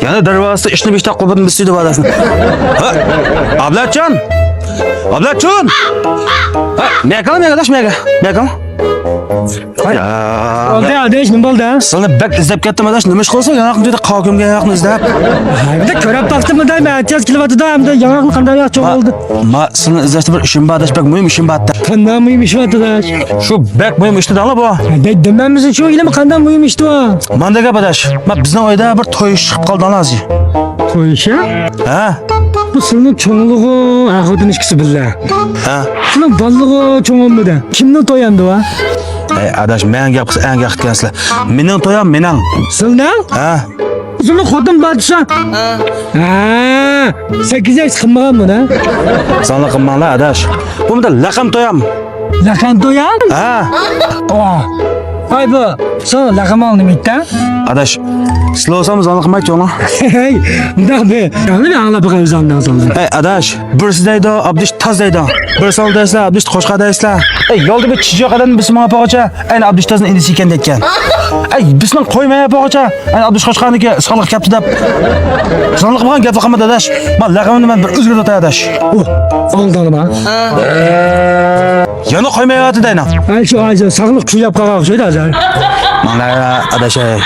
Yana darvozasida ishni beshta qo'ldan bisidi badasın. Ha? Ablatjon. Ablatjon. Ha, meyakal adaş meyakal. Meyakal. Oldu adaş, nima bo'ldi? Sana bak izlab ketdim adaş, nima ish qilsa, yanoqni juda qolgimga yanoqni izlab. Hayda ko'rib topdimmi deyman, tez kelyapti-da, hamda yanoqni qanday yo'q bo'ldi. Ma seni izlashda bir ishim bor adaş, bak muhim ishim bor. Qanday muhim ish bor adaş? Shu bak muhim ishni dala bu. Demamiz shu ilm qanday muhim ish bu? Manda gap adaş. Ma bizning oyda bir to'y chiqib qoldi anazi. To'yishi? Ha? Bu senin çoğunluğu ahudun işkisi billah. Ha? Senin ballığı çoğunluğu. Kimden toyandı va? Adaş, men gap qilsa, eng gapkensizlar. Mening to'yam, mening. Senin? Ha? Senin xotin badsa. Ha, 8 yaş qilmagan buni. Sana qilmanglar adaş. Bu menda laqam to'yam. Laqan to'yan? Ha? Ay bu, sen laqam aldın bitti. Adaş, sizlar olsangiz ona qilmaychi ona. Hey, bundoq be. Yani anglab qo'yamsan sonra. Ey adaş, birisi deydi, Abdish taz deydi. Birisi ol deysizlar, Abdish qo'shqa deysizlar. Ey, yo'lda bir chijoqadan biz menga po'g'acha, ayni Abdish tazning indisi ekan deyotgan. Ey, bizning qo'ymaya po'g'acha, ayni Abdish qo'shqaniki isqonliq kapti deb. Isqonliq bo'lgan gap qilmadi adaş. Men laqamni men bir o'zgartirib o'tay adaş. Oldu mu? Yana qo'ymayapti deyna. Ay şu sağlık şu yap qolgan o'xshaydi azar. Mana adaş ey.